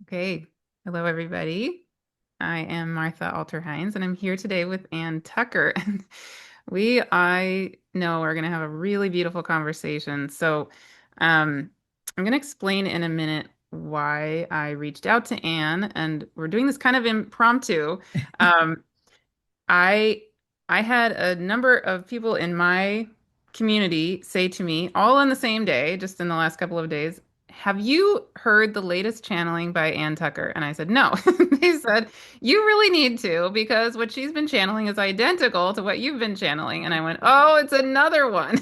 Okay. Hello, everybody. I am Martha Alter Hines, and I'm here today with Ann Tucker. And I know, are going to have a really beautiful conversation. Um, I'm going to explain in a minute why I reached out to Ann, and we're doing this kind of impromptu. Um, I I had a number of people in my community say to me, all on the same day, just in the last couple of days, have you heard the latest channeling by Ann Tucker? And I said, no. They said, you really need to, because what she's been channeling is identical to what you've been channeling. And I went, oh, it's another one.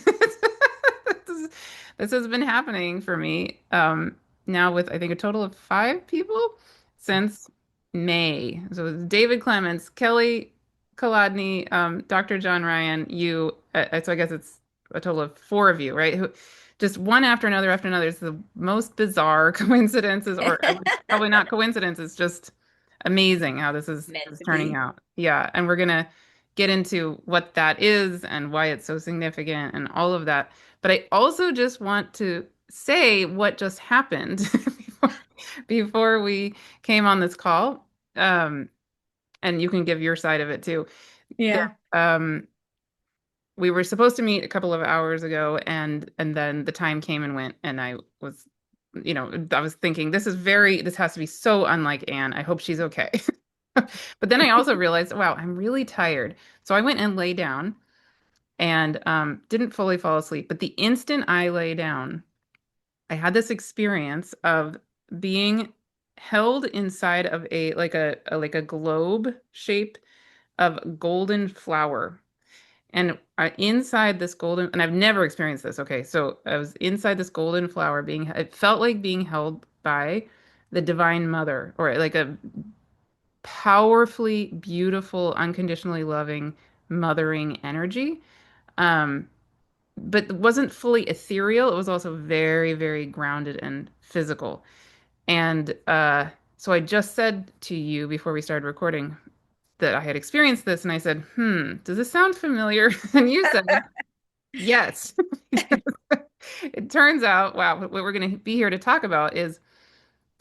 This has been happening for me now with, I think, a total of five people since May. So it was David Clements, Kelly Kolodny, Dr. John Ryan, you. So I guess it's a total of four of you, right? Who just one after another. It's the most bizarre coincidences, or at least probably not coincidences, just amazing how Meant is to turning be. out. Yeah, and we're gonna get into what that is and why it's so significant and all of that. But I also just want to say what just happened before, before we came on this call. Um, and you can give your side of it too. The, Yeah. um, we were supposed to meet a couple of hours ago, and then the time came and went, and I was thinking this has to be so unlike Anne. I hope she's okay. But then I also realized, wow, I'm really tired. So I went and lay down and didn't fully fall asleep. But the instant I lay down, I had this experience of being held inside of a globe shape of golden flower. And inside this golden, and I've never experienced this. Okay, so I was inside this golden flower it felt like being held by the Divine Mother, or like a powerfully beautiful, unconditionally loving, mothering energy. Um, but it wasn't fully ethereal. It was also very, very grounded and physical. And so I just said to you before we started recording that I had experienced this, and I said, does this sound familiar? And you said, yes. It turns out, wow, what we're going to be here to talk about is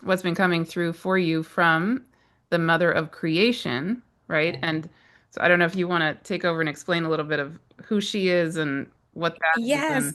what's been coming through for you from the mother of creation, right? And so I don't know if you want to take over and explain a little bit of who she is and what that is. Yes. And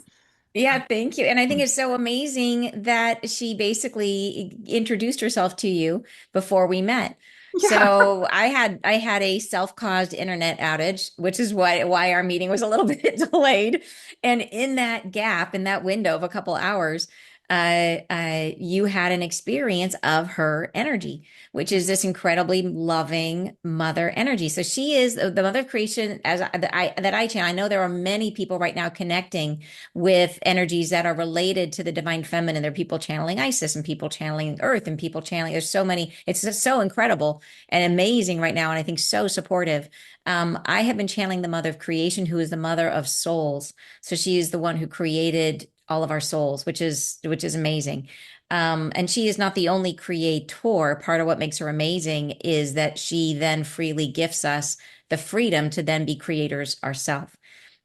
Yeah, thank you. And I think it's so amazing that she basically introduced herself to you before we met. yeah. So I had a self-caused internet outage, which is why our meeting was a little bit delayed. And in that gap, in that window of a couple hours, you had an experience of her energy, which is this incredibly loving mother energy. So she is the mother of creation, that I channel. I know there are many people right now connecting with energies that are related to the divine feminine. There are people channeling Isis and people channeling Earth and people channeling. There's so many. It's just so incredible and amazing right now, and I think so supportive. I have been channeling the mother of creation, who is the mother of souls. So she is the one who created all of our souls, which is amazing. And she is not the only creator. Part of what makes her amazing is that she then freely gifts us the freedom to then be creators ourselves.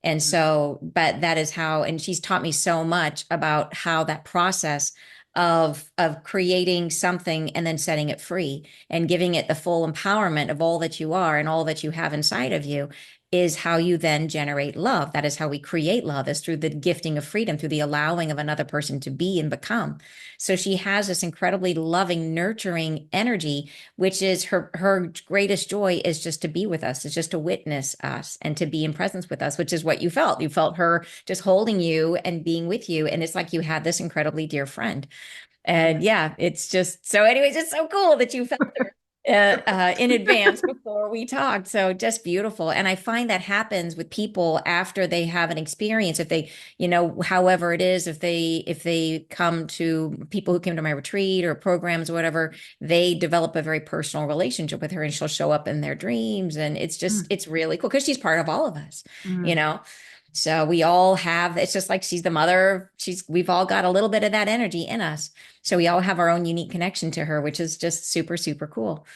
And so, but that is how, and she's taught me so much about how that process of creating something and then setting it free and giving it the full empowerment of all that you are and all that you have inside of you is how you then generate love. That is how we create love, is through the gifting of freedom, through the allowing of another person to be and become. So she has this incredibly loving, nurturing energy, which is her greatest joy is just to be with us, is just to witness us and to be in presence with us, which is what you felt. You felt her just holding you and being with you. And it's like you had this incredibly dear friend. And yeah, it's just so, anyways, it's so cool that you felt her in advance before we talked. So just beautiful. And I find that happens with people after they have an experience. If they, however it is, if they come to people who came to my retreat or programs or whatever, they develop a very personal relationship with her and she'll show up in their dreams. And it's really cool because she's part of all of us, you Mm. know? So we all have, it's just like she's the mother. We've all got a little bit of that energy in us. So we all have our own unique connection to her, which is just super, super cool.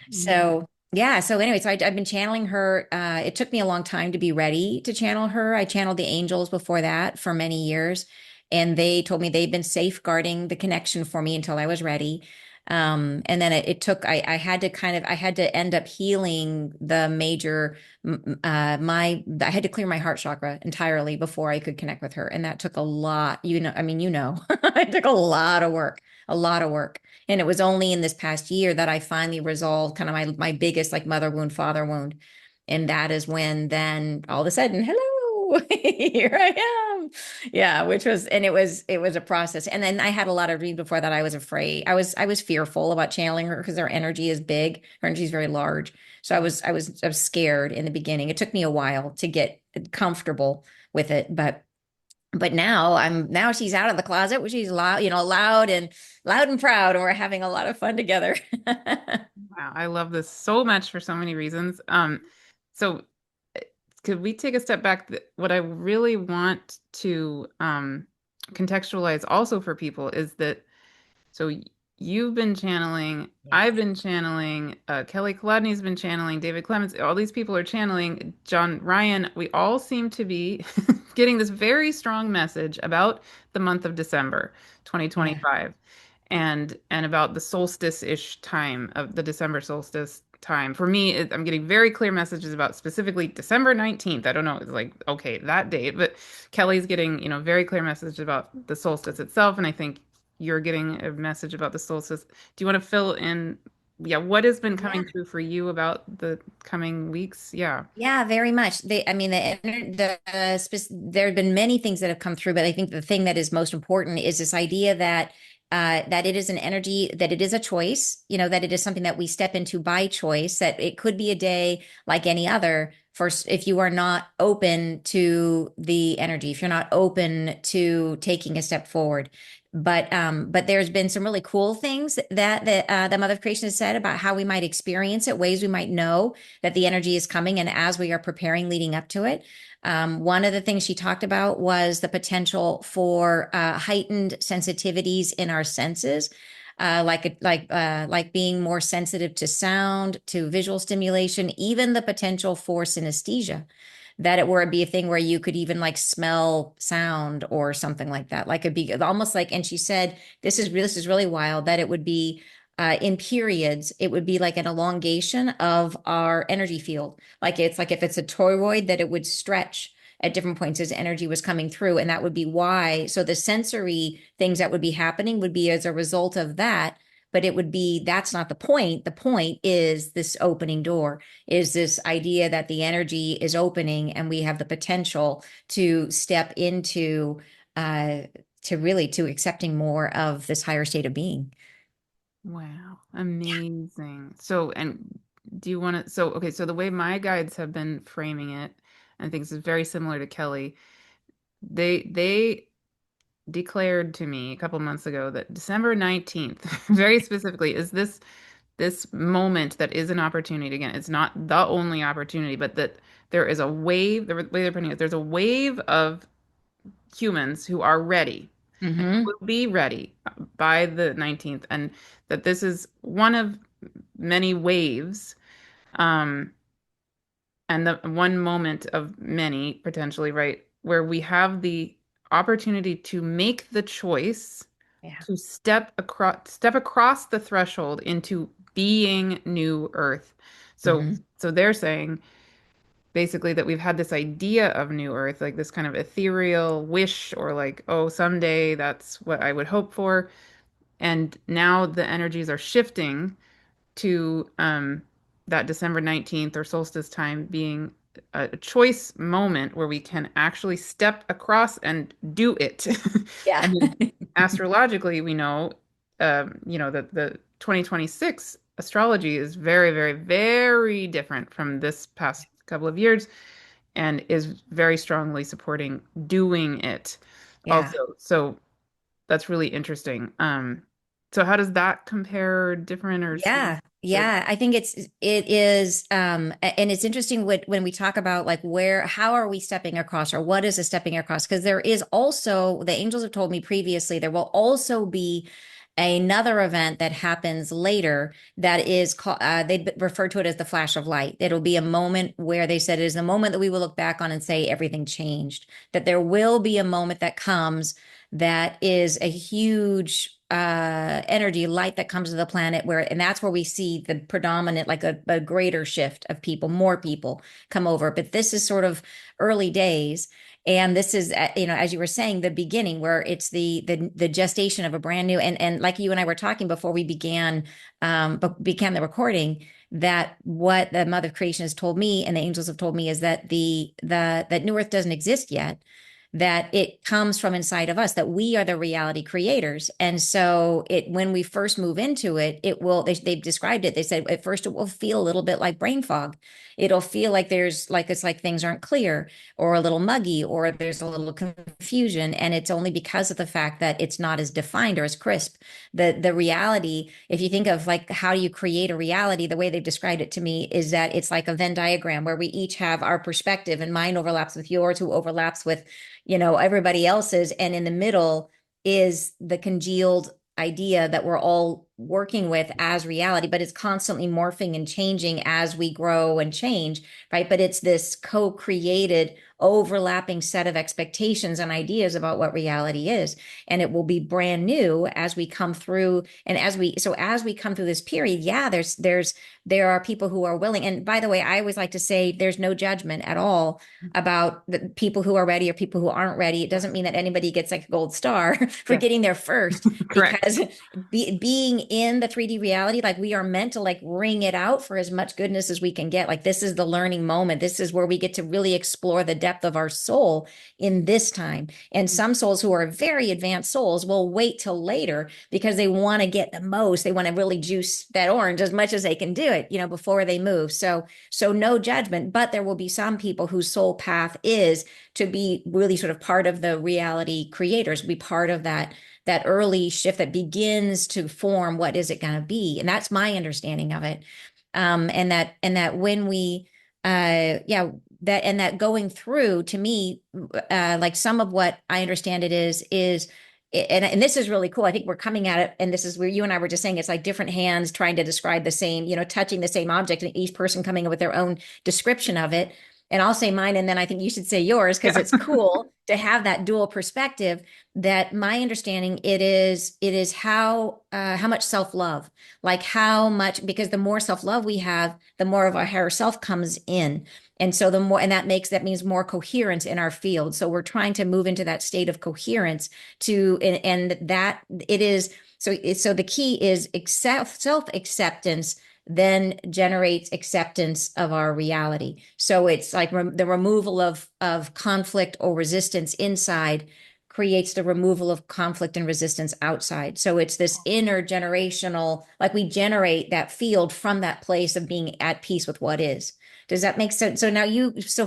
Yeah. So yeah. So anyway, I've been channeling her. It took me a long time to be ready to channel her. I channeled the angels before that for many years, and they told me they've been safeguarding the connection for me until I was ready. And then it took, I had to I had to end up healing the major, I had to clear my heart chakra entirely before I could connect with her. And that took a lot, I mean, it took a lot of work. And it was only in this past year that I finally resolved kind of my biggest like mother wound, father wound. And that is when then all of a sudden, hello, here I am. Yeah, which was, and it was a process. And then I had a lot of dreams before that. I was afraid. I was fearful about channeling her because her energy is big. Her energy is very large. So I was scared in the beginning. It took me a while to get comfortable with it, but now she's out of the closet, which she's loud, loud and proud, and we're having a lot of fun together. Wow, I love this so much for so many reasons. So uh, could we take a step back? What I really want to contextualize also for people is that so you've been channeling, I've Yes. been channeling, Kelly Kolodny's been channeling, David Clements, all these people are channeling, John Ryan. We all seem to be getting this very strong message about the month of December Yeah. 2025 and about the solstice-ish time of the December solstice time. For me, I'm getting very clear messages about specifically December 19th. I don't know, it's like, okay, that date, but Kelly's getting, very clear messages about the solstice itself, and I think you're getting a message about the solstice. Do you want to fill in, yeah, what has been Yeah. coming through for you about the coming weeks? Yeah. Yeah, very much. I mean, there have been many things that have come through, but I think the thing that is most important is this idea that that it is an energy, that it is a choice, that it is something that we step into by choice, that it could be a day like any other. First, if you are not open to the energy, if you're not open to taking a step forward. But there's been some really cool things that Mother of Creation has said about how we might experience it, ways we might know that the energy is coming, and as we are preparing leading up to it. One of the things she talked about was the potential for heightened sensitivities in our senses, like being more sensitive to sound, to visual stimulation, even the potential for synesthesia. That it were be a thing where you could even like smell sound or something like that. Like it'd be almost like, and she said, this is really wild, that it would be in periods, it would be like an elongation of our energy field. Like it's like if it's a toroid, that it would stretch at different points as energy was coming through. And that would be why. So the sensory things that would be happening would be as a result of that. But it would be, that's not the point. The point is this opening door, is this idea that the energy is opening and we have the potential to step into, to accepting more of this higher state of being. Wow, amazing. So, and do you want to, so, okay, so the way my guides have been framing it, I think this is very similar to Kelly. They declared to me a couple months ago that December 19th, very specifically, is this moment that is an opportunity. Again, it's not the only opportunity, but that there is a wave, the way they're putting it, there's a wave of humans who are ready and who Hmm. will be ready by the 19th, and that this is one of many waves, um, and the one moment of many potentially, right, where we have the opportunity to make the choice Yeah. to step across the threshold into being new earth. So Hmm. so they're saying basically that we've had this idea of new earth, like this kind of ethereal wish, or like, oh, someday that's what I would hope for. And now the energies are shifting to that December 19th or solstice time being a choice moment where we can actually step across and do it. Yeah. And then astrologically, we know, that the 2026 astrology is very, very, very different from this past couple of years and is very strongly supporting doing it Yeah. also. So that's really interesting. So how does that compare, different or similar Yeah. to? Yeah. I think it is, and it's interesting when we talk about like how are we stepping across, or what is a stepping across? Because there is also, the angels have told me previously, there will also be another event that happens later that is called, they refer to it as the flash of light. It'll be a moment where they said it is the moment that we will look back on and say everything changed, that there will be a moment that comes. that is a huge energy light that comes to the planet where, and that's where we see the predominant, like a greater shift of people, more people come over. But this is sort of early days. And this is, as you were saying, the beginning where it's the gestation of a brand new, and like you and I were talking before we began the recording, that what the Mother of Creation has told me and the angels have told me is that that New Earth doesn't exist yet, that it comes from inside of us, that we are the reality creators. And so it when we first move into it, it will they've described it. They said at first it will feel a little bit like brain fog. It'll feel like there's like it's like things aren't clear or a little muggy or there's a little confusion. And it's only because of the fact that it's not as defined or as crisp. The reality, if you think of like how do you create a reality, the way they've described it to me is that it's like a Venn diagram where we each have our perspective and mine overlaps with yours, who overlaps with everybody else's, and in the middle is the congealed idea that we're all working with as reality, but it's constantly morphing and changing as we grow and change, right? But it's this co-created overlapping set of expectations and ideas about what reality is, and it will be brand new as we come through. And as we come through this period, yeah, there are people who are willing. And by the way, I always like to say there's no judgment at all about the people who are ready or people who aren't ready. It doesn't mean that anybody gets like a gold star for Yeah, getting there first, correct. because being in the 3D reality, like we are meant to like wring it out for as much goodness as we can get. Like this is the learning moment. This is where we get to really explore the depth of our soul in this time. And some souls who are very advanced souls will wait till later because they want to get the most. They want to really juice that orange as much as they can do it, before they move. So no judgment, but there will be some people whose soul path is to be really sort of part of the reality creators, be part of that early shift that begins to form what is it going to be. And that's my understanding of it. And that when we yeah, that going through, to me, like some of what I understand it is and this is really cool. I think we're coming at it, and this is where you and I were just saying it's like different hands trying to describe the same, touching the same object, and each person coming up with their own description of it. And I'll say mine, and then I think you should say yours because Yeah. it's cool to have that dual perspective. That my understanding it is how much self-love, like how much, because the more self-love we have, the more of our higher self comes in. And so the more, and that means more coherence in our field. So we're trying to move into that state of coherence and that it is, so the key is self-acceptance then generates acceptance of our reality. So it's like the removal of conflict or resistance inside creates the removal of conflict and resistance outside. So it's this intergenerational, like we generate that field from that place of being at peace with what is. Does that make sense? So now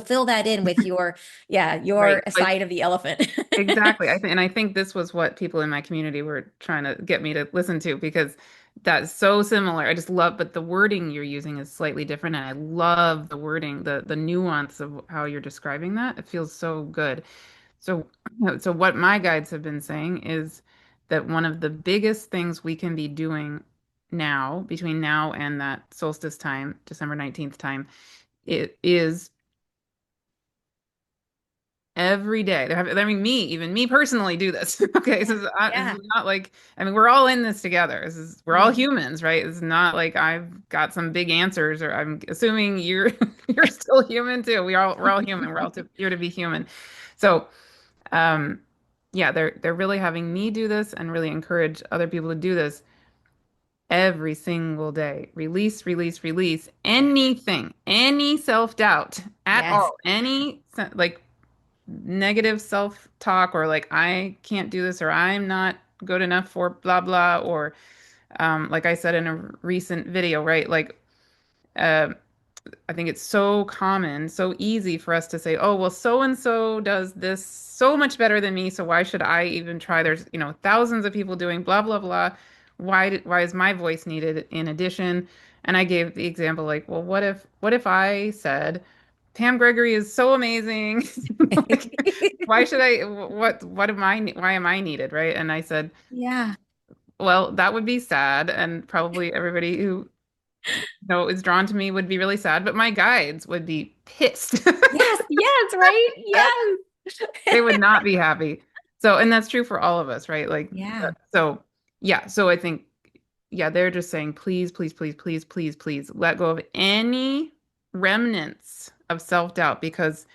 fill that in with your Right. Like side of the elephant. exactly. I think this was what people in my community were trying to get me to listen to because that's so similar. I just love, but the wording you're using is slightly different, and I love the wording, the nuance of how you're describing that. It feels so good. So, so what my guides have been saying is that one of the biggest things we can be doing now, between now and that solstice time, December 19th time, it is every day. I mean, even me personally do this. Okay, this Yeah. is not like, I mean, we're all in this together. We're all Mhm. humans, right? It's not like I've got some big answers, or I'm assuming you're you're still human too. We're all human. We're all here to be human. So, um, yeah, they're really having me do this and really encourage other people to do this every single day. Release, release, release anything, any self-doubt at Yes. all, any like negative self-talk, or like I can't do this, or I'm not good enough for blah blah, or like I said in a recent video, right? Like uh I think it's so common, so easy for us to say, oh, well, so and so does this so much better than me, so why should I even try? There's, thousands of people doing blah blah blah. Why is my voice needed in addition? And I gave the example like, well, what if I said Pam Gregory is so amazing? Like, why should I why am I needed, right? And I said, Yeah. well, that would be sad, and probably everybody who is drawn to me would be really sad, but my guides would be pissed. Yes, yes, right? That Yes. they would not be happy. So, and that's true for all of us, right? Like, Yeah, so yeah. So I think, yeah, they're just saying, please, please, please, please, please, please let go of any remnants of self-doubt because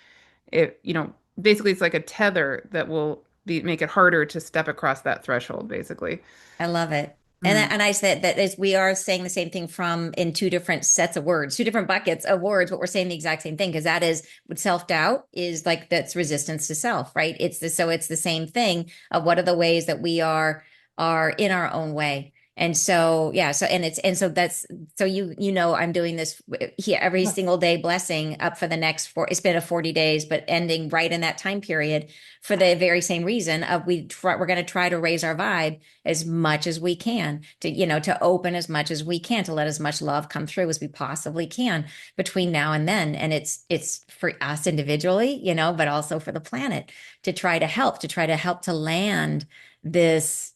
basically it's like a tether that will make it harder to step across that threshold, basically. I love it. Mm, And I said that is we are saying the same thing from in two different sets of words, two different buckets of words, but we're saying the exact same thing because that is what self-doubt is like that's resistance to self, right? It's the same thing of what are the ways that we are in our own way. And so yeah, so and it's and so that's so you know I'm doing this here every yeah, single day blessing up for the next four it's been a 40 days, but ending right in that time period for the very same reason of we're going to try to raise our vibe as much as we can to to open as much as we can to let as much love come through as we possibly can between now and then, and it's for us individually, but also for the planet to try to help to land this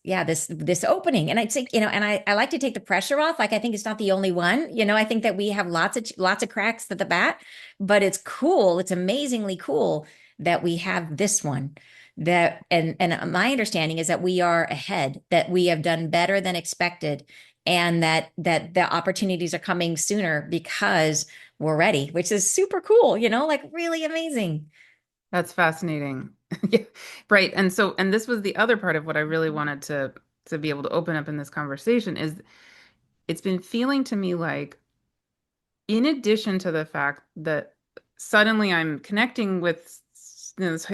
opening. And I think and I like to take the pressure off. Like I think it's not the only one. I think that we have lots of cracks at the bat, but it's cool, it's amazingly cool that we have this one that and my understanding is that we are ahead, that we have done better than expected, and that the opportunities are coming sooner because we're ready, which is super cool, like really amazing. that's fascinating. Yeah, right. And so, and this was the other part of what I really wanted to be able to open up in this conversation is it's been feeling to me like, in addition to the fact that suddenly I'm connecting with this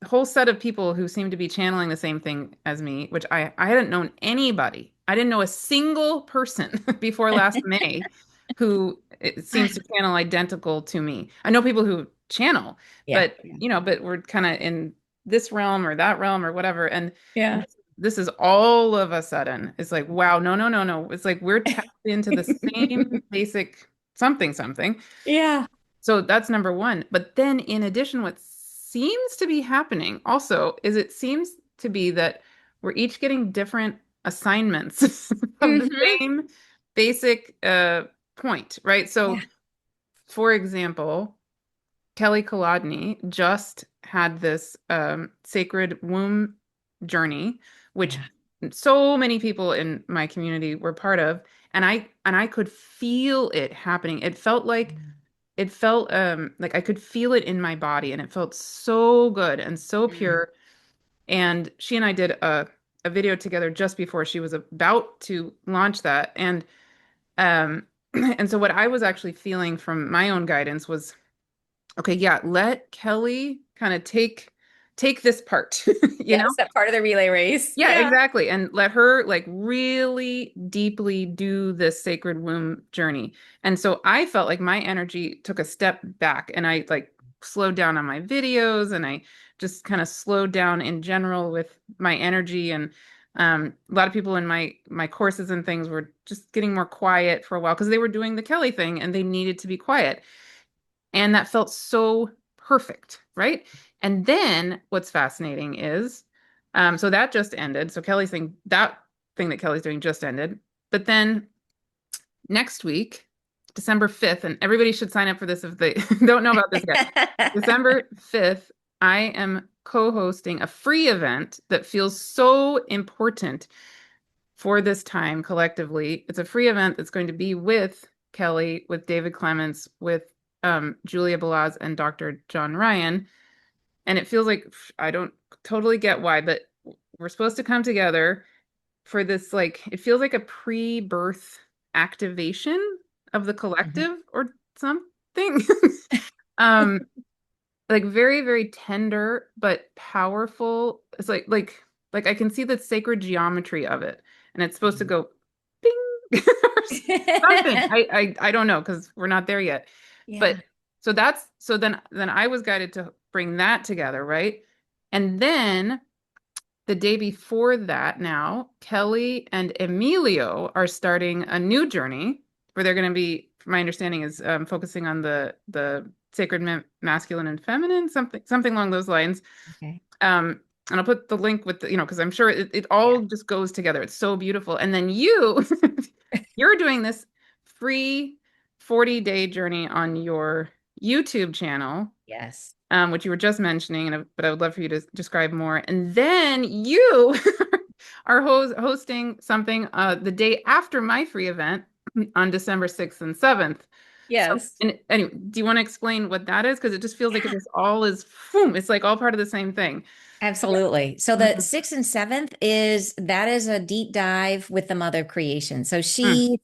whole set of people who seem to be channeling the same thing as me, which I hadn't known anybody. I didn't know a single person before last May who it seems to channel identical to me. I know people who channel, Yeah. but but we're kind of in this realm or that realm or whatever. And Yeah. this is all of a sudden, it's like, wow, no, no, no, no. It's like we're tapped into the same basic something, something. Yeah. So that's number one. But then, in addition, what seems to be happening also is it seems to be that we're each getting different assignments of the Hmm. same basic point, right? So, Yeah. for example, Kelly Kolodny just had this sacred womb journey, which Yeah. so many people in my community were part of, and I could feel it happening. It felt like I could feel it in my body, and it felt so good and so Mm. pure. And she and I did a video together just before she was about to launch that, and and so what I was actually feeling from my own guidance was, okay, yeah, let Kelly kind of take this part, you know? Yes, that part of the relay race. Yeah, Yeah. exactly. And let her like really deeply do this sacred womb journey. And so I felt like my energy took a step back and I like slowed down on my videos and I just kind of slowed down in general with my energy. And a lot of people in my courses and things were just getting more quiet for a while because they were doing the Kelly thing and they needed to be quiet. And that felt so perfect, right? And then what's fascinating is, so that just ended. So that thing that Kelly's doing just ended. But then next week, December 5th, and everybody should sign up for this if they don't know about this yet. December 5th, I am co-hosting a free event that feels so important for this time collectively. It's a free event that's going to be with Kelly, with David Clements, with Julia Balaz, and Dr. John Ryan. And it feels like I don't totally get why, but we're supposed to come together for this, like, it feels like a pre-birth activation of the Mhm. collective or something. um, like very, very tender but powerful. It's like I can see the sacred geometry of it, and it's supposed to go bing or something. I don't know because we're not there yet. But Yeah. so then I was guided to bring that together, right? And then the day before that, now Kelly and Emilio are starting a new journey where they're going to be, my understanding is focusing on the sacred masculine and feminine, something along those lines. Okay. And I'll put the link with because I'm sure it Yeah. all just goes together. It's so beautiful. And then you're doing this free 40-day journey on your YouTube channel. Yes. which you were just mentioning, but I would love for you to describe more. And then you are hosting something the day after my free event on December 6th and 7th. So, Yes. and anyway, do you want to explain what that is? Because it just feels like it just all is, boom, it's like all part of the same thing. Absolutely. So the Mhm. 6th and 7th is that is a deep dive with the mother of creation. So Mm.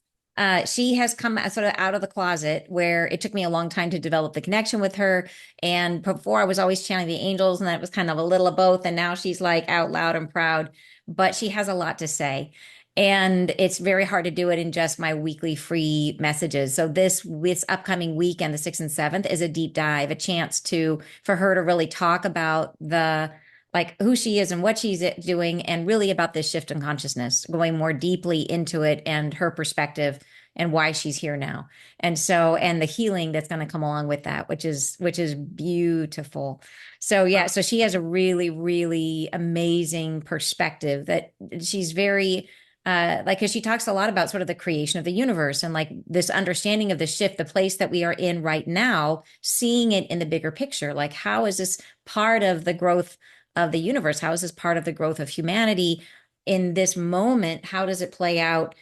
she has come sort of out of the closet where it took me a long time to develop the connection with her. And before I was always channeling the angels, and that was kind of a little of both. And now she's like out loud and proud, but she has a lot to say. And it's very hard to do it in just my weekly free messages. So this upcoming weekend, the 6th and 7th, is a deep dive, a chance to for her to really talk about the like who she is and what she's doing, and really about this shift in consciousness, going more deeply into it and her perspective and why she's here now. And so, and the healing that's going to come along with that, which is beautiful. So yeah, so she has a really, really amazing perspective that she's very like, because she talks a lot about sort of the creation of the universe and like this understanding of the shift, the place that we are in right now, seeing it in the bigger picture. Like, how is this part of the growth of the universe? How is this part of the growth of humanity in this moment? How does it play out,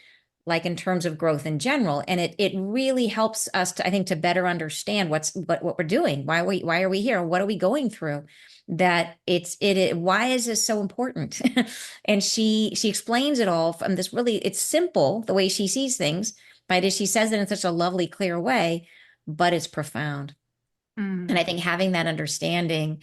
like in terms of growth in general? And it really helps us to, I think, to better understand what we're doing. Why are we here? What are we going through? That why is this so important? And she explains it all from this really, it's simple the way she sees things, but she says it in such a lovely, clear way, but it's profound. And Mm. I think having that understanding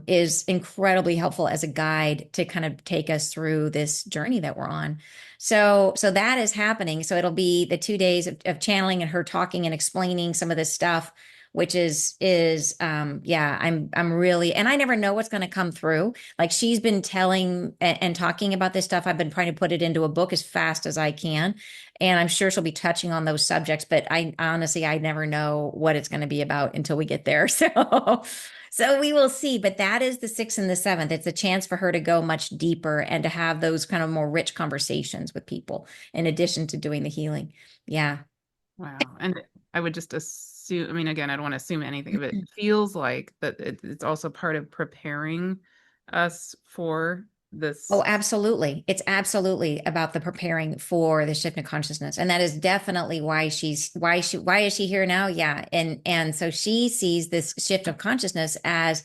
is incredibly helpful as a guide to kind of take us through this journey that we're on. So that is happening. So it'll be the 2 days of channeling and her talking and explaining some of this stuff, which is yeah, I'm really, and I never know what's going to come through. Like she's been telling and talking about this stuff. I've been trying to put it into a book as fast as I can. And I'm sure she'll be touching on those subjects, but I honestly, I never know what it's going to be about until we get there. So we will see. But that is the 6th and the 7th. It's a chance for her to go much deeper and to have those kind of more rich conversations with people in addition to doing the healing. Yeah. Wow. And I would just assume, I mean, again, I don't want to assume anything, but it feels like that it's also part of preparing us for Oh, this. absolutely. It's absolutely about the preparing for the shift in consciousness. And that is definitely why is she here now? Yeah. And so she sees this shift of consciousness as,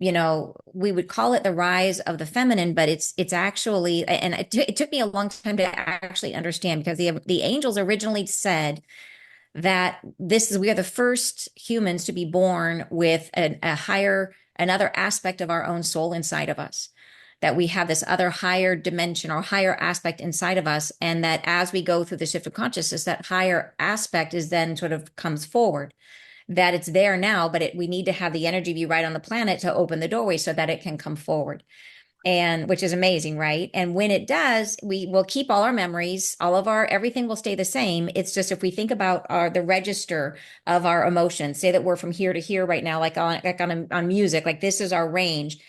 we would call it the rise of the feminine, but it's actually, and it took me a long time to actually understand, because the angels originally said that we are the first humans to be born with another aspect of our own soul inside of us, that we have this other higher dimension or higher aspect inside of us. And that as we go through the shift of consciousness, that higher aspect is then sort of comes forward, that it's there now, but we need to have the energy be right on the planet to open the doorway so that it can come forward. And which is amazing, right? And when it does, we will keep all our memories, all of our everything will stay the same. It's just, if we think about the register of our emotions, say that we're from here to here right now, on music, like this is our range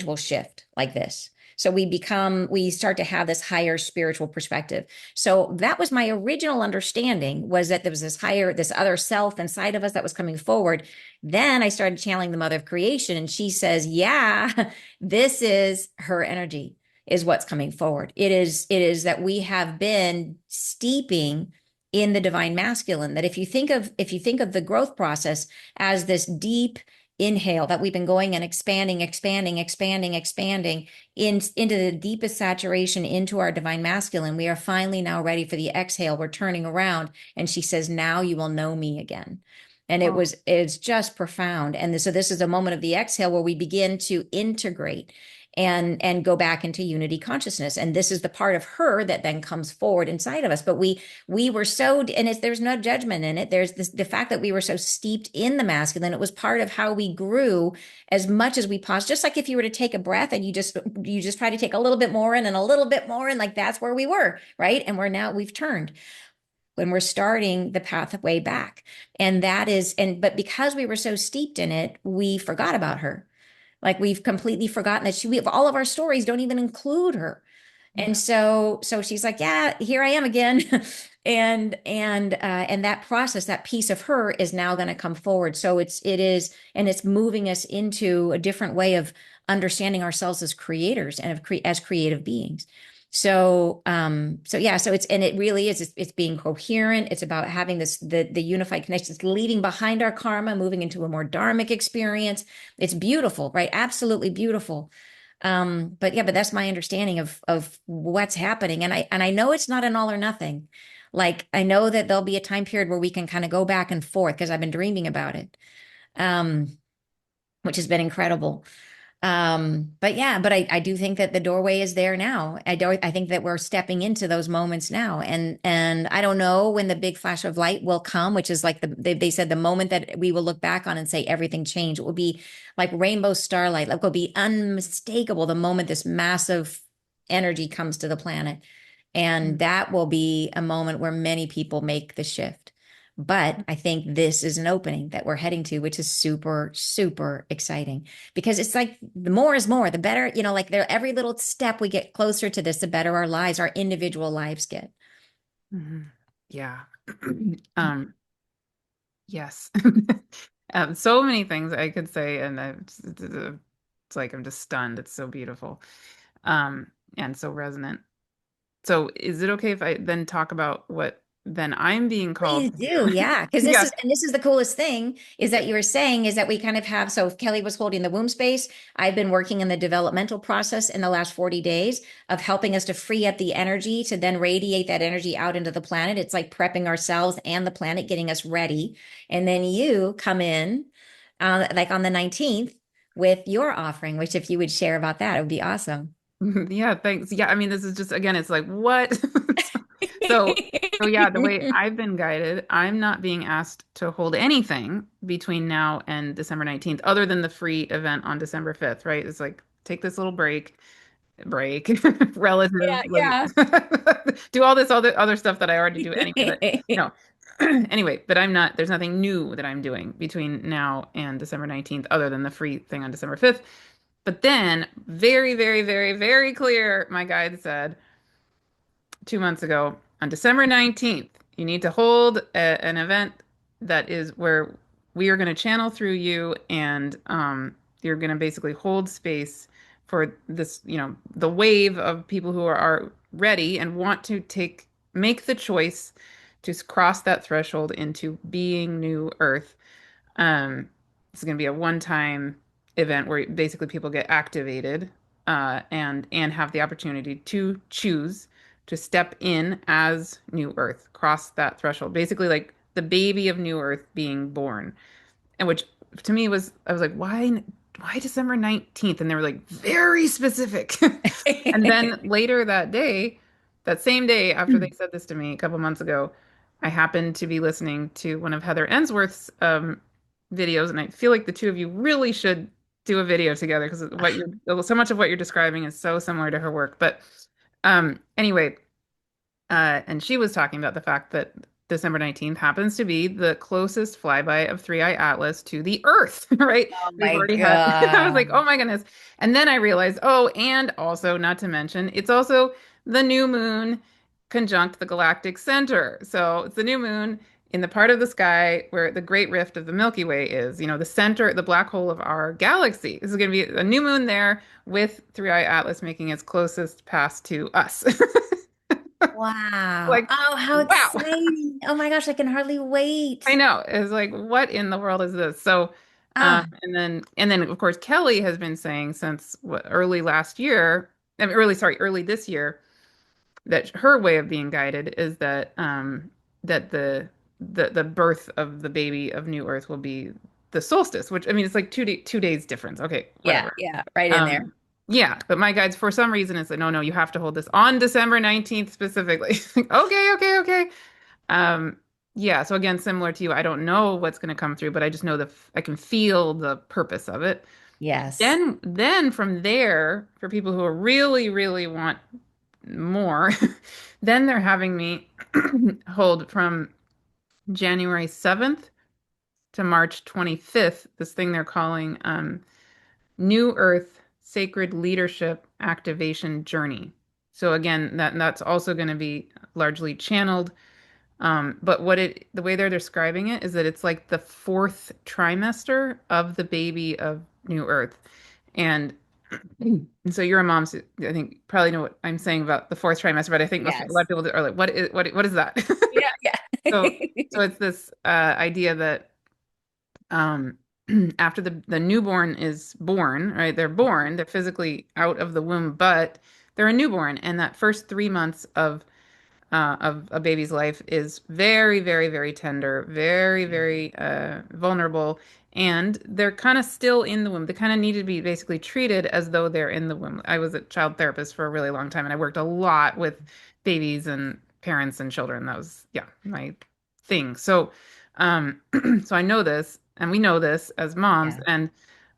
will shift like this. So we start to have this higher spiritual perspective. So that was my original understanding, was that there was this other self inside of us that was coming forward. Then I started channeling the mother of creation, and she says, yeah, this is her energy, is what's coming forward. It is that we have been steeping in the divine masculine. That if you think of the growth process as this deep inhale that we've been going and expanding into the deepest saturation into our divine masculine, we are finally now ready for the exhale. We're turning around, and she says, now you will know me again. And Oh, it's just profound. And so this is a moment of the exhale where we begin to integrate and go back into unity consciousness. And this is the part of her that then comes forward inside of us. But we were so, and there's no judgment in it. There's the fact that we were so steeped in the masculine. It was part of how we grew as much as we paused. Just like if you were to take a breath and you just try to take a little bit more in and a little bit more in, like that's where we were, right? And we've turned when we're starting the pathway back. And but because we were so steeped in it, we forgot about her. Like we've completely forgotten that all of our stories don't even include her. And so she's like, yeah, here I am again. And that process, that piece of her is now going to come forward. So and it's moving us into a different way of understanding ourselves as creators and as creative beings. So yeah, and it really is, it's being coherent. It's about having the unified connection. It's leaving behind our karma, moving into a more dharmic experience. It's beautiful, right? Absolutely beautiful. But that's my understanding of what's happening. And I know it's not an all or nothing. Like I know that there'll be a time period where we can kind of go back and forth because I've been dreaming about it. Um, which has been incredible. But I do think that the doorway is there now. I think that we're stepping into those moments now. And I don't know when the big flash of light will come, which is like they said the moment that we will look back on and say everything changed. It will be like rainbow starlight. Like it'll be unmistakable the moment this massive energy comes to the planet. And that will be a moment where many people make the shift. But I think this is an opening that we're heading to, which is super, super exciting because it's like the more is more, the better, like there, every little step we get closer to this, the better our lives, our individual lives get. Mhm. Yeah. Um, yes. So many things I could say, and it's like I'm just stunned. It's so beautiful, and so resonant. So, is it okay if I then talk about what then I'm being called Please to do, do? yeah. Because Yeah. this is the coolest thing is that you were saying is that we kind of have, so if Kelly was holding the womb space, I've been working in the developmental process in the last 40 days of helping us to free up the energy to then radiate that energy out into the planet. It's like prepping ourselves and the planet, getting us ready. And then you come in like on the 19th with your offering, which if you would share about that, it would be awesome. Yeah, thanks. Yeah, I mean, this is just again, it's like what? So, so yeah, the way I've been guided, I'm not being asked to hold anything between now and December 19th, other than the free event on December 5th, right? It's like take this little break, Yeah, relatively yeah. do all this other stuff that I already do anyway. But no. Anyway, but there's nothing new that I'm doing between now and December 19th, other than the free thing on December 5th. But then, very, very, very, very clear, my guide said 2 months ago, on December 19th, you need to hold an event that is where we are going to channel through you, and you're going to basically hold space for this, the wave of people who are ready and want to make the choice to cross that threshold into being new Earth. It's going to be a one-time event where basically people get activated and have the opportunity to choose to step in as New Earth, cross that threshold. Basically, like the baby of New Earth being born, and which to me was I was like, why December 19th? And they were like very specific. And then later that day, that same day after they said this to me a couple months ago, I happened to be listening to one of Heather Ensworth's videos, and I feel like the two of you really should do a video together because so much of what you're describing is so similar to her work. But anyway, and she was talking about the fact that December 19th happens to be the closest flyby of Three Eye Atlas to the Earth, right? Oh We've my already had, I was like, God. oh my goodness. And then I realized, oh, and also, not to mention, it's also the new moon conjunct the galactic center. So it's the new moon in the part of the sky where the great rift of the Milky Way is, the center, the black hole of our galaxy. This is going to be a new moon there with Three Eye Atlas making its closest pass to us. Wow. Like, Oh, how wow. exciting. Oh my gosh, I can hardly I wait. know. It's like, what in the world is this? So, Ah, and then of course Kelly has been saying since early last year, I mean, early this year, that her way of being guided is that the birth of the baby of New Earth will be the solstice, which I mean it's like 2 days difference. Okay, yeah, whatever. yeah, right in there. Um, yeah, but my guides for some reason is like, no, you have to hold this on December 19th specifically. Like, okay, okay, okay. Um, yeah, so again, similar to you, I don't know what's going to come through, but I just know I can feel the purpose of it. Yes. Then from there, for people who are really, really want more, then they're having me hold from January 7th to March 25th, this thing they're calling New Earth Sacred Leadership Activation Journey. So again, that's also going to be largely channeled. But the way they're describing it is that it's like the fourth trimester of the baby of New Earth. And, and so you're a mom, so I think probably know what I'm saying about the fourth trimester, but I think a lot of Yes. people are like, what is that? Yeah, So yeah. so it's this idea that um after the newborn is born, right? They're physically out of the womb, but they're a newborn, and that first 3 months of a baby's life is very, very, very tender, very, very vulnerable, and they're kind of still in the womb. They kind of need to be basically treated as though they're in the womb. I was a child therapist for a really long time, and I worked a lot with babies and parents and children. That was, yeah, my thing. So, so I know this, and we know this as moms, Yeah, and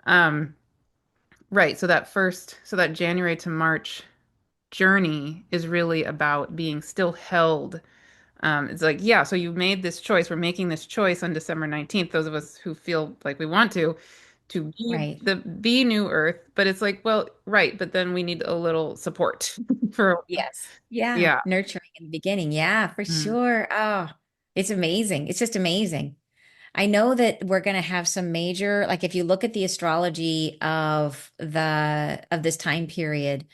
um, right. So that January to March journey is really about being still held. It's like, yeah, so you made this choice. We're making this choice on December 19th, those of us who feel like we want to right. be New Earth. But it's like, well, right, but then we need a little support for, Yes. Yeah. yeah. Nurturing in the beginning. Yeah, for Mm. sure. Oh, it's amazing. It's just amazing. I know that we're going to have some major, like if you look at the astrology of this time period,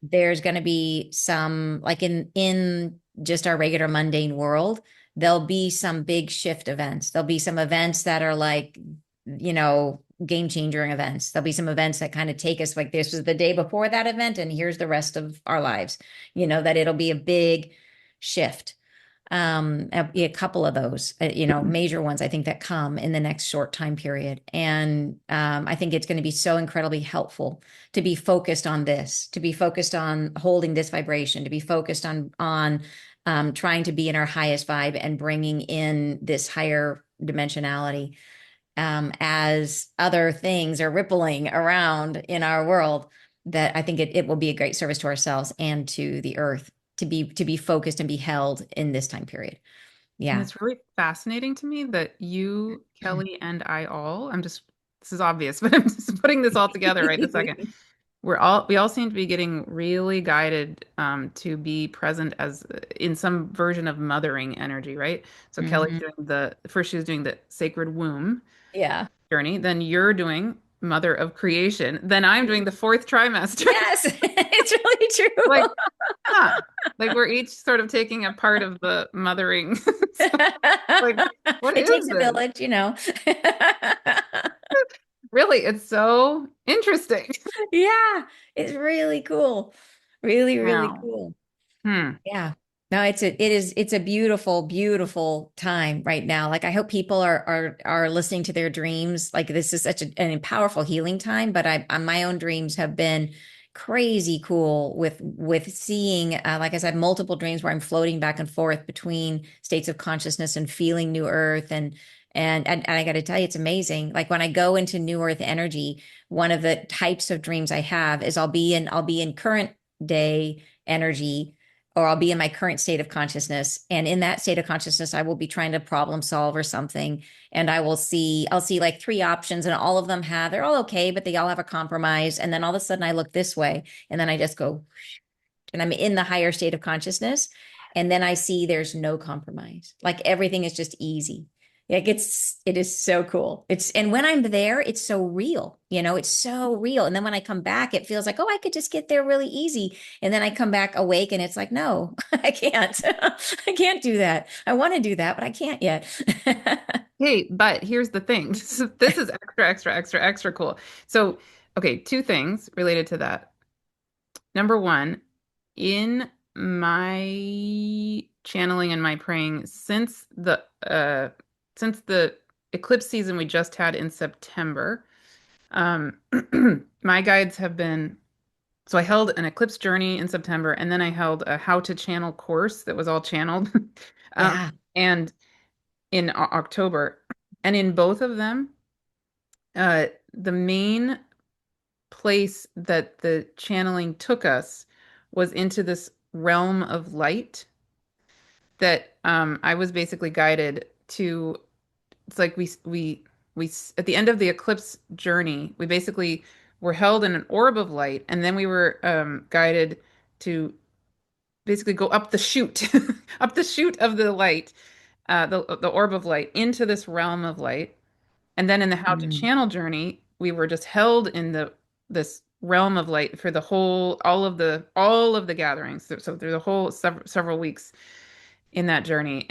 there's going to be some like in just our regular mundane world, there'll be some big shift events. There'll be some events that are like, game changing events. There'll be some events that kind of take us like this was the day before that event and here's the rest of our lives. That it'll be a big shift, a couple of those, major ones I think that come in the next short time period. And I think it's going to be so incredibly helpful to be focused on this, to be focused on holding this vibration, to be focused on trying to be in our highest vibe and bringing in this higher dimensionality, as other things are rippling around in our world. That I think it will be a great service to ourselves and to the earth to be focused and be held in this time period. And Yeah. it's really fascinating to me that you, Kelly, and this is obvious, but I'm just putting this all together right this second. We all seem to be getting really guided to be present as in some version of mothering energy, right? So Kelly's Hmm. doing first she was doing the sacred womb Yeah. journey, then you're doing mother of creation, then I'm doing the fourth trimester. Yes, it's really Like, true. huh. Like we're each sort of taking a part of the mothering. So, like, what It takes is a this? village. Really, it's so interesting. Yeah, it's really cool. Really, really Wow. cool. Hmm. Yeah. No, it's a beautiful, beautiful time right now. Like I hope people are listening to their dreams. Like this is such an powerful healing time, but my own dreams have been crazy cool with seeing, like I said, multiple dreams where I'm floating back and forth between states of consciousness and feeling new earth and I got to tell you, it's amazing. Like when I go into new earth energy, one of the types of dreams I have is I'll be in current day energy, or I'll be in my current state of consciousness. And in that state of consciousness, I will be trying to problem solve or something. And I'll see like three options, and all of them they're all okay, but they all have a compromise. And then all of a sudden I look this way, and then I just go, and I'm in the higher state of consciousness. And then I see there's no compromise. Like everything is just easy. Like it is so cool. And when I'm there, it's so real, it's so real. And then when I come back, it feels like, oh, I could just get there really easy. And then I come back awake and it's like, no, I can't. I can't do that. I want to do that, but I can't yet. Hey, but here's the thing. This is extra, extra, extra, extra cool. So, okay, two things related to that. Number one, in my channeling and my praying since the eclipse season we just had in September, um, my guides have been so I held an eclipse journey in September, and then I held a how to channel course that was all channeled, um, Yeah. and in October, and in both of them, the main place that the channeling took us was into this realm of light that I was basically guided to. It's like at the end of the eclipse journey, we basically were held in an orb of light, and then we were guided to basically go up the chute, up the chute of the light, the orb of light into this realm of light. And then in the how to Mm. channel journey, we were just held in the this realm of light for the whole all of the gatherings. So through the whole several weeks in that journey.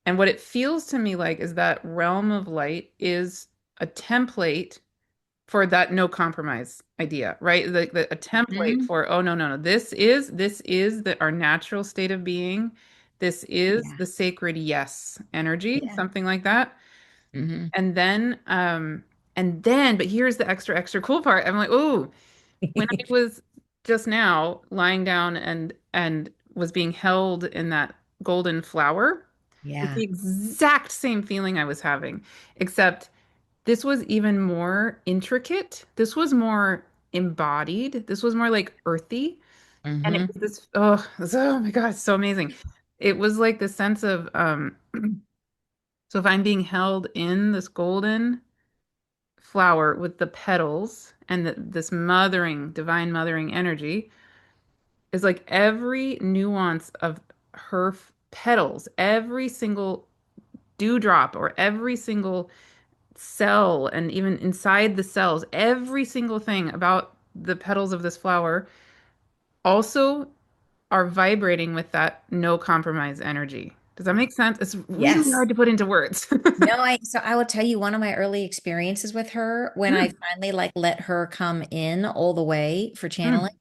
And what it feels to me like is that realm of light is a template for that no compromise idea, right? A template Mhm. for, oh no, this is our natural state of being. This is Yeah. the sacred yes energy, Yeah. something like that. Hmm. And then but here's the extra cool part. I'm like, oh, when I was just now lying down and was being held in that golden flower, it's the Yeah. exact same feeling I was having, except this was even more intricate. This was more embodied. This was more like earthy. And it Hmm. was oh my God, it's so amazing. It was like the sense of so if I'm being held in this golden flower with the petals and this mothering, divine mothering energy is like every nuance of her petals, every single dewdrop or every single cell, and even inside the cells, every single thing about the petals of this flower also are vibrating with that no compromise energy. Does that make sense? It's really Yes. hard to put into words. No, so I will tell you one of my early experiences with her when I Mm, finally like let her come in all the way for channeling. mm.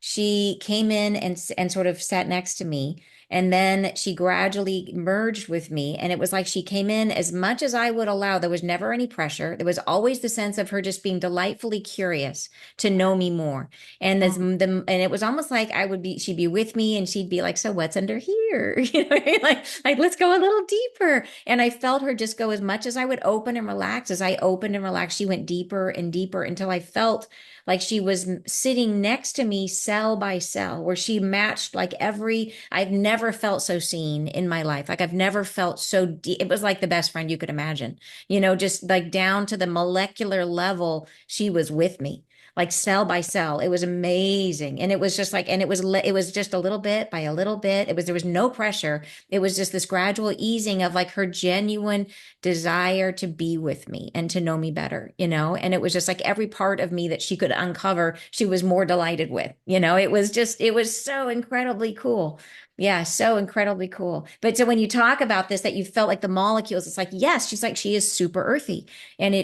She came in and sort of sat next to me, and then she gradually merged with me. And it was like she came in as much as I would allow. There was never any pressure. There was always the sense of her just being delightfully curious to know me more. And and it was almost like she'd be with me, and she'd be like, "So what's under here?" You know, what I mean? Like let's go a little deeper. And I felt her just go as much as I would open and relax. As I opened and relaxed, she went deeper and deeper until I felt like she was sitting next to me cell by cell, where she matched like I've never felt so seen in my life. Like I've never felt so deep. It was like the best friend you could imagine, just like down to the molecular level, she was with me. Like cell by cell, it was amazing, and it was just like, and it was just a little bit by a little bit. There was no pressure. It was just this gradual easing of like her genuine desire to be with me and to know me better, and it was just like every part of me that she could uncover, she was more delighted with, it was so incredibly cool. Yeah, so incredibly cool. But so when you talk about this, that you felt like the molecules, it's like, yes, she's like, she is super earthy. And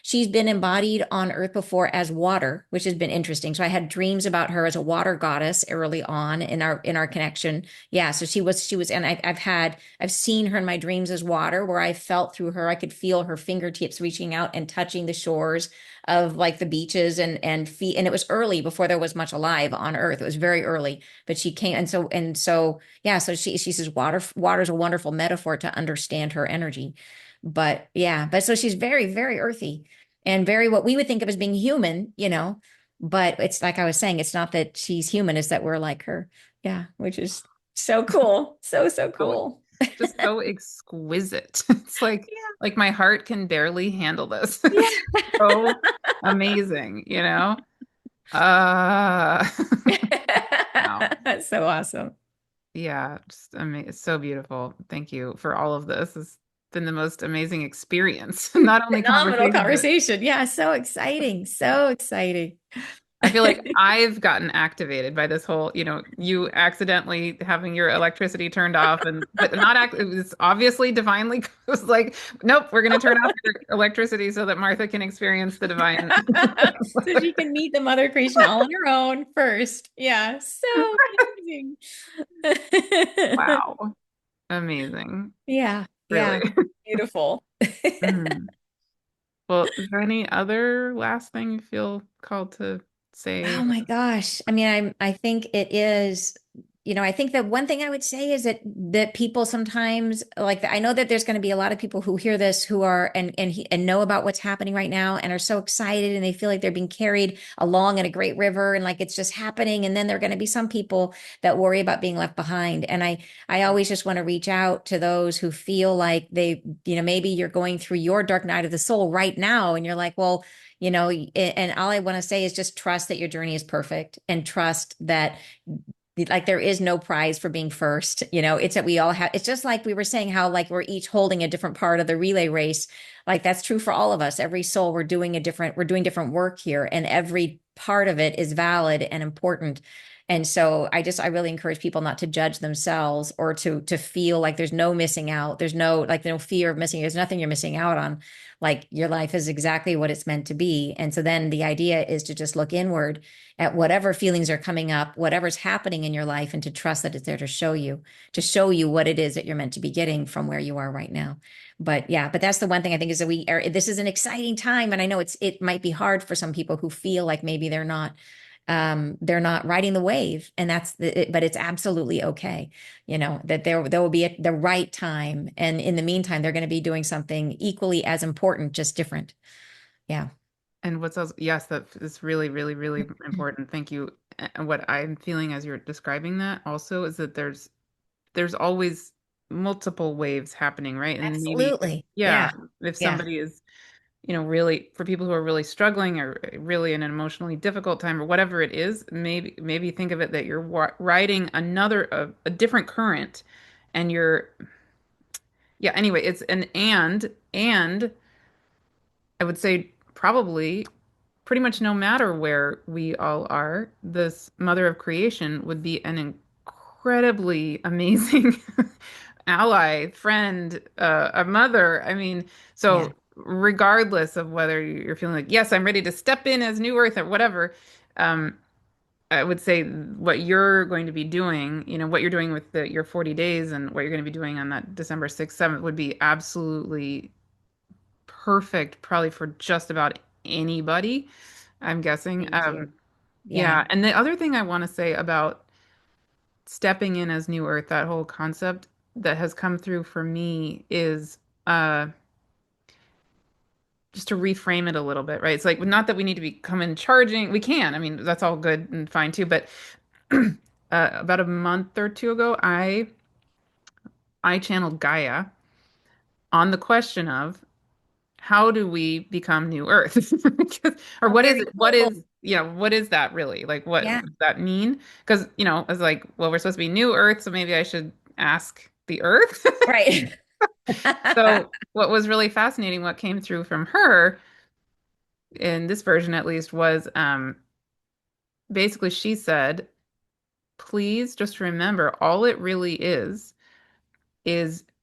she's been embodied on Earth before as water, which has been interesting. So I had dreams about her as a water goddess early on in our connection. Yeah, so she was, and I've seen her in my dreams as water, where I felt through her, I could feel her fingertips reaching out and touching the shores of like the beaches and feet. And it was early before there was much alive on Earth. It was very early, but she came, and so yeah. So she says water's a wonderful metaphor to understand her energy. But yeah, but so she's very, very earthy and very what we would think of as being human, But it's like I was saying, it's not that she's human, it's that we're like her. Yeah, which is so cool. So, so So cool. just so exquisite. It's like my heart can barely handle this. Yeah. It's so amazing, you know? Uh wow. That's so awesome. Yeah, just amazing. It's so beautiful. Thank you for all of this. It's been the most amazing experience. Not only Phenomenal conversation, but conversation. Yeah, so exciting. So exciting. I feel like I've gotten activated by this whole, you accidentally having your electricity turned off but not it was obviously divinely it was like, nope, we're going to turn off your electricity so that Martha can experience the divine. So she can meet the mother creation all on her own first. Yeah, so amazing. Wow. Amazing. Yeah, Really. yeah. Beautiful. Mhm. Well, is there any other last thing you feel called to say? Oh my gosh. I mean, I think it is, I think that one thing I would say is that people sometimes like I know that there's going to be a lot of people who hear this who are and know about what's happening right now and are so excited and they feel like they're being carried along in a great river and like it's just happening. And then there are going to be some people that worry about being left behind. And I always just want to reach out to those who feel like maybe you're going through your dark night of the soul right now and you're like, well, And all I want to say is just trust that your journey is perfect and trust that like there is no prize for being first. It's that we all have, it's just like we were saying how like we're each holding a different part of the relay race. Like that's true for all of us. Every soul, we're doing different work here, and every part of it is valid and important. And so I really encourage people not to judge themselves or to feel like there's no missing out. There's no fear of missing. There's nothing you're missing out on. Like your life is exactly what it's meant to be. And so then the idea is to just look inward at whatever feelings are coming up, whatever's happening in your life, and to trust that it's there to show you what it is that you're meant to be getting from where you are right now. But yeah, but that's the one thing I think is that this is an exciting time. And I know it might be hard for some people who feel like maybe they're not riding the wave, and but it's absolutely okay. That there will be the right time. And in the meantime, they're going to be doing something equally as important, just different. Yeah. And what's else? Yes, that is really, really, really important. Thank you. And what I'm feeling as you're describing that also is that there's always multiple waves happening, right? And maybe, Absolutely. yeah, Yeah. if Yeah. somebody is, really for people who are really struggling or really in an emotionally difficult time or whatever it is, maybe think of it that you're riding a different current, and yeah. Anyway, it's an and I would say probably pretty much no matter where we all are, this mother of creation would be an incredibly amazing ally, friend, a mother. I mean, Yeah. so regardless of whether you're feeling like, yes, I'm ready to step in as new earth or whatever, um, I would say what you're going to be doing, what you're doing with your 40 days and what you're going to be doing on that December 6th, 7th would be absolutely perfect, probably for just about anybody, I'm guessing. Thank you. Yeah. Yeah. And the other thing I want to say about stepping in as New Earth, that whole concept that has come through for me is just to reframe it a little bit, right? It's like not that we need to be coming charging. We can. I mean, that's all good and fine too. But about a month or two ago, I channeled Gaia on the question of how do we become New Earth? Or Oh, what is very it? cool. What is that really? Like, what Yeah. does that mean? Because, I was like, well, we're supposed to be New Earth, so maybe I should ask the Earth. Right. So, what was really fascinating, what came through from her in this version at least, was basically she said, please just remember all it really is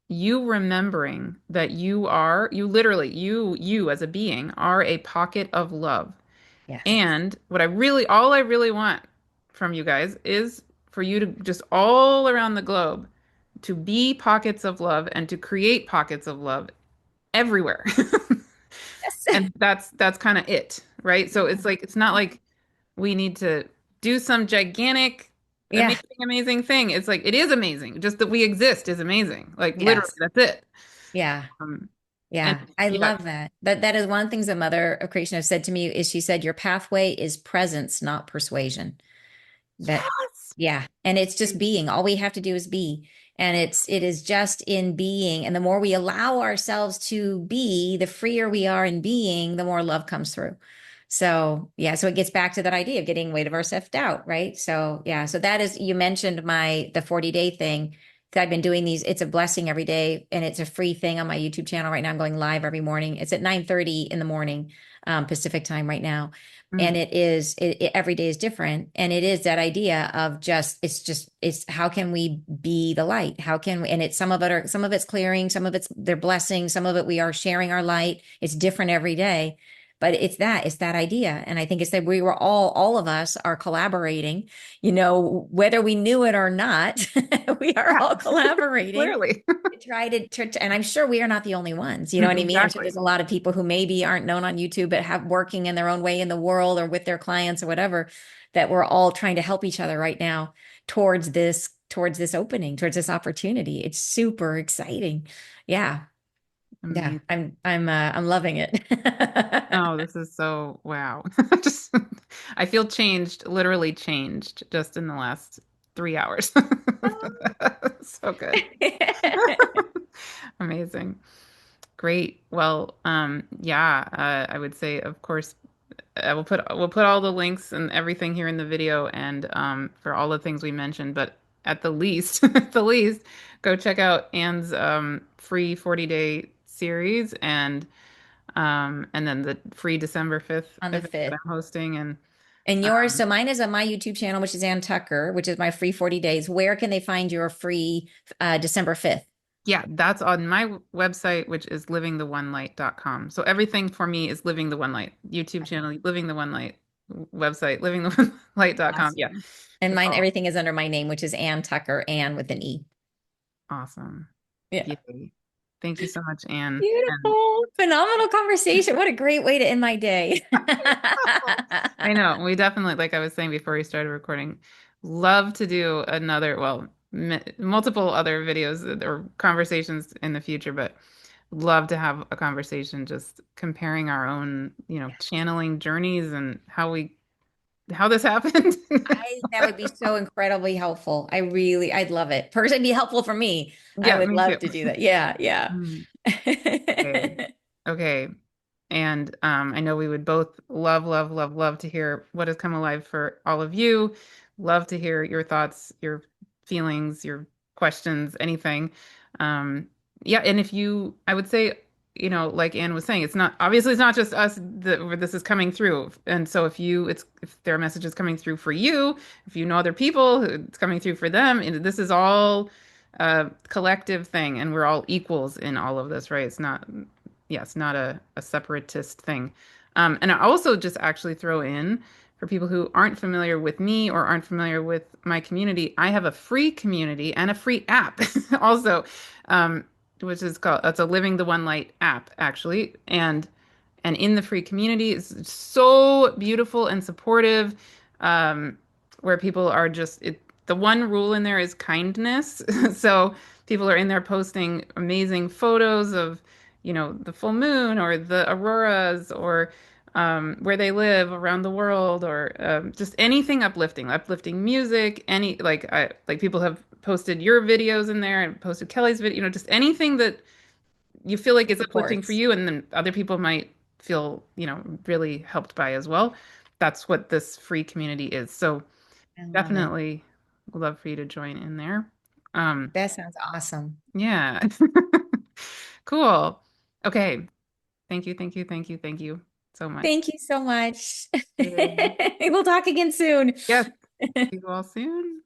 you remembering that you literally, you as a being are a pocket of love. Yes. And all I really want from you guys is for you to just all around the globe to be pockets of love and to create pockets of love everywhere. Yes. And that's kind of it, right? So it's like it's not like we need to do some gigantic, Yeah. amazing, amazing thing. It's like it is amazing. Just that we exist is amazing. Like literally, Yes. that's it. Yeah. Um, and Yeah. I yeah, love that. That is one of the things that Mother of Creation has said to me is she said, your pathway is presence, not persuasion. That, yes. yeah. And it's just being. All we have to do is be. And it is just in being. And the more we allow ourselves to be, the freer we are in being, the more love comes through. So yeah, so it gets back to that idea of getting weight of our self-doubt, right? So yeah, so that is, you mentioned the 40-day thing. I've been doing these. It's a blessing every day, and it's a free thing on my YouTube channel right now. I'm going live every morning. It's at 9:30 in the morning, Pacific time right now. And Mm. every day is different. And it is that idea of it's how can we be the light? How can we, and it's some of it's clearing, some of it's their blessing, some of it we are sharing our light. It's different every day. But it's that idea. And I think it's that all of us are collaborating, whether we knew it or not, we are Yeah, all collaborating clearly. to and I'm sure we are not the only ones. You know what I mean? I'm sure Exactly. there's a lot of people who maybe aren't known on YouTube, but have working in their own way in the world or with their clients or whatever, that we're all trying to help each other right now towards this opening, towards this opportunity. It's super exciting. Yeah. Yeah. Amazing. I'm loving it. Oh, this is so wow. Just I feel changed, literally changed just in the last 3 hours. So good. Amazing. Great. Well, yeah, I would say, of course, we'll put all the links and everything here in the video and for all the things we mentioned. But at the least, at the least, go check out Anne's free 40-day series and then the free December 5th on the event that 5th. I'm hosting and And yours, um, so mine is on my YouTube channel, which is Ann Tucker, which is my free 40 days. Where can they find your free December 5th? yeah, that's on my website, which is livingtheonelight.com. So everything for me is Living the One Light. YouTube channel, Living the One Light, website, livingtheonelight.com. Yeah, Awesome. And it's mine, all everything is under my name, which is Ann Tucker, Ann with an E. awesome. Yeah. Yay. Thank you so much, Anne. And Beautiful. Phenomenal conversation. What a great way to end my day. I know we definitely, like I was saying before we started recording, love to do another, well, multiple other videos or conversations in the future, but love to have a conversation just comparing our own, channeling journeys and how this happened. That would be so incredibly helpful. I'd love it. Personally, it'd be helpful for me. I Yeah, would me too. love to do that. Yeah, yeah. Mm, okay. Okay. And I know we would both love, love, love, love to hear what has come alive for all of you. Love to hear your thoughts, your feelings, your questions, anything. Um, yeah, and if you, I would say, like Anne was saying, it's not just us that where this is coming through. And so if there are messages coming through for you, if you know other people, it's coming through for them, and this is all a collective thing, and we're all equals in all of this, right? It's not a separatist thing. And I also just actually throw in for people who aren't familiar with me or aren't familiar with my community, I have a free community and a free app also, um, which is called, it's a Living the One Light app, actually. And in the free community, it's so beautiful and supportive, um, where people are the one rule in there is kindness. So people are in there posting amazing photos of, the full moon or the auroras or where they live around the world or just anything uplifting music, like people have posted your videos in there and posted Kelly's video, just anything that you feel like is uplifting for Supports. you and then other people might feel, really helped by as well. That's what this free community is. So I love it. definitely would love for you to join in there. Um, That sounds awesome. yeah. Cool. Okay. Thank you, thank you, thank you, thank you so much. Thank you so much. Yeah. We'll talk again soon. Yes. See you all soon.